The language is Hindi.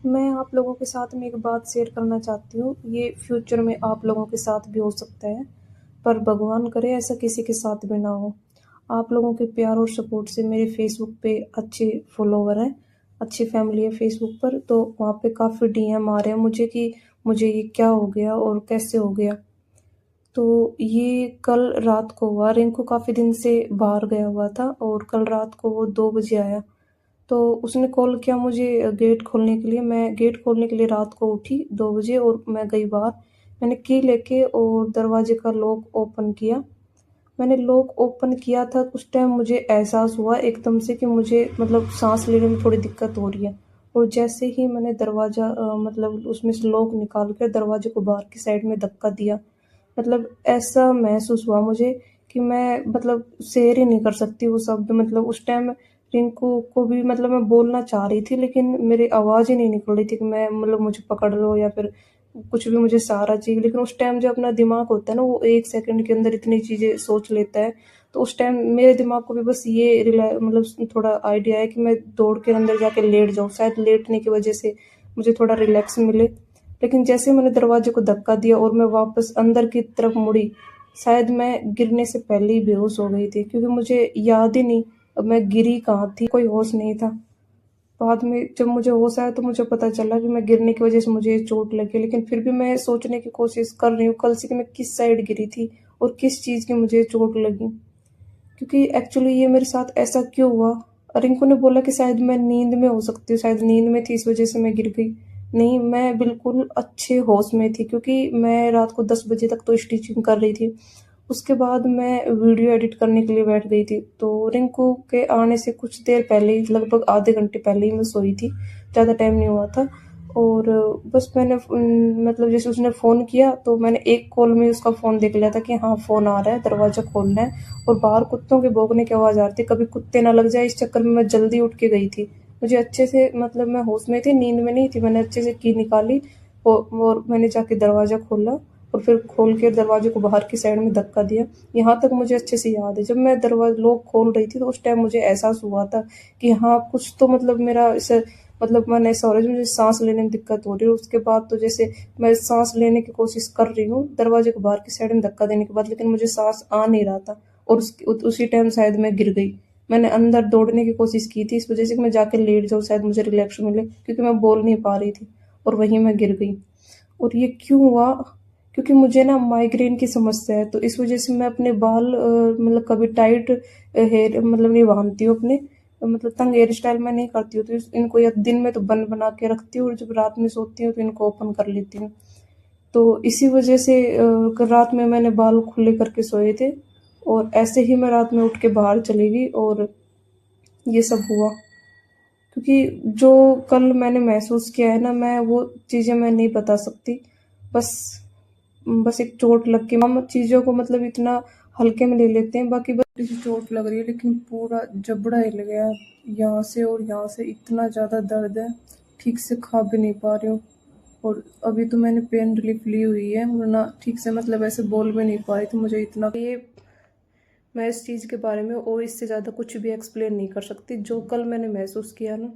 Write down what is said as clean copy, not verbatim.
मैं आप लोगों के साथ में एक बात शेयर करना चाहती हूँ। ये फ्यूचर में आप लोगों के साथ भी हो सकता है, पर भगवान करे ऐसा किसी के साथ भी ना हो। आप लोगों के प्यार और सपोर्ट से मेरे फेसबुक पे अच्छे फॉलोवर हैं, अच्छी फैमिली है फेसबुक पर, तो वहाँ पे काफ़ी डीएम आ रहे हैं मुझे कि मुझे ये क्या हो गया और कैसे हो गया। तो ये कल रात को हुआ। रिंकू काफ़ी दिन से बाहर गया हुआ था और कल रात को वो 2 बजे आया। तो उसने कॉल किया मुझे गेट खोलने के लिए। मैं गेट खोलने के लिए रात को उठी 2 बजे और मैं गई बाहर। मैंने की लेके और दरवाजे का लॉक ओपन किया। मैंने लॉक ओपन किया था, उस टाइम मुझे एहसास हुआ एकदम से कि मुझे मतलब साँस लेने में थोड़ी दिक्कत हो रही है। और जैसे ही मैंने दरवाज़ा मतलब उसमें से लॉक निकाल कर दरवाजे को बाहर की साइड में धक्का दिया, मतलब ऐसा महसूस हुआ मुझे कि मैं मतलब शेयर ही नहीं कर सकती वो शब्द। मतलब उस टाइम रिंकू को भी मतलब मैं बोलना चाह रही थी, लेकिन मेरी आवाज़ ही नहीं निकल रही थी कि मैं मतलब मुझे पकड़ लो या फिर कुछ भी मुझे सहारा चाहिए। लेकिन उस टाइम जो अपना दिमाग होता है ना, वो 1 सेकंड के अंदर इतनी चीज़ें सोच लेता है। तो उस टाइम मेरे दिमाग को भी बस ये मतलब थोड़ा आइडिया है कि मैं दौड़ के अंदर जाके लेट जाऊँ, शायद लेटने की वजह से मुझे थोड़ा रिलैक्स मिले। लेकिन जैसे मैंने दरवाजे को धक्का दिया और मैं वापस अंदर की तरफ मुड़ी, शायद मैं गिरने से पहले ही बेहोश हो गई थी, क्योंकि मुझे याद ही नहीं अब मैं गिरी कहाँ थी, कोई होश नहीं था। बाद में जब मुझे होश आया तो मुझे पता चला कि मैं गिरने की वजह से मुझे चोट लगी। लेकिन फिर भी मैं सोचने की कोशिश कर रही हूँ कल से कि मैं किस साइड गिरी थी और किस चीज़ की मुझे चोट लगी, क्योंकि एक्चुअली ये मेरे साथ ऐसा क्यों हुआ। रिंकू ने बोला कि शायद मैं नींद में हो सकती हूँ, शायद नींद में थी इस वजह से मैं गिर गई। नहीं, मैं बिल्कुल अच्छे होश में थी, क्योंकि मैं रात को 10 बजे तक तो स्टिचिंग कर रही थी। उसके बाद मैं वीडियो एडिट करने के लिए बैठ गई थी। तो रिंकू के आने से कुछ देर पहले ही, लगभग आधे घंटे पहले ही मैं सोई थी, ज़्यादा टाइम नहीं हुआ था। और बस मैंने मतलब जैसे उसने फ़ोन किया तो मैंने एक कॉल में उसका फ़ोन देख लिया था कि हाँ फ़ोन आ रहा है, दरवाज़ा खोलना है। और बाहर कुत्तों के भौंकने की आवाज़ आ रही थी, कभी कुत्ते ना लग जाए इस चक्कर में मैं जल्दी उठ के गई थी। मुझे अच्छे से मतलब मैं होश में थी, नींद में नहीं थी। मैंने अच्छे से की निकाली और मैंने जाके दरवाज़ा खोला और फिर खोल के दरवाजे को बाहर की साइड में धक्का दिया। यहाँ तक मुझे अच्छे से याद है। जब मैं दरवाज़ा लॉक खोल रही थी तो उस टाइम मुझे एहसास हुआ था कि हाँ, कुछ तो मतलब मेरा इसे मतलब मन ऐसा हो रहा है, मुझे साँस लेने में दिक्कत हो रही है। उसके बाद तो जैसे मैं साँस लेने की कोशिश कर रही हूँ दरवाजे को बाहर की साइड में धक्का देने के बाद, लेकिन मुझे साँस आ नहीं रहा था और उसी टाइम शायद मैं गिर गई। मैंने अंदर दौड़ने की कोशिश की थी इस वज़ह से कि मैं जाके लेट जाऊँ, शायद मुझे रिलैक्स मिले, क्योंकि मैं बोल नहीं पा रही थी और वहीं मैं गिर गई। और ये क्यों हुआ? क्योंकि मुझे ना माइग्रेन की समस्या है, तो इस वज़ह से मैं अपने बाल मतलब कभी टाइट हेयर मतलब नहीं बाँधती हूँ अपने, मतलब तंग हेयर स्टाइल मैं नहीं करती हूँ। तो इनको या दिन में तो बन बना के रखती हूँ और जब रात में सोती हूँ तो इनको ओपन कर लेती हूँ। तो इसी वज़ह से रात में मैंने बाल खुले करके सोए थे और ऐसे ही मैं रात में उठ के बाहर चली गई और ये सब हुआ। क्योंकि जो कल मैंने महसूस किया है ना, मैं वो चीज़ें मैं नहीं बता सकती। बस बस एक चोट लग के हम चीज़ों को मतलब इतना हल्के में ले लेते हैं। बाकी बस छोटी-सी चोट लग रही है, लेकिन पूरा जबड़ा हिल गया है यहाँ से और यहाँ से, इतना ज़्यादा दर्द है, ठीक से खा भी नहीं पा रही हूँ। और अभी तो मैंने पेन रिलीफ ली हुई है, वरना ठीक से मतलब ऐसे बोल भी नहीं पा रही थी। मुझे इतना ये मैं इस चीज़ के बारे में और इससे ज़्यादा कुछ भी एक्सप्लेन नहीं कर सकती, जो कल मैंने महसूस किया ना।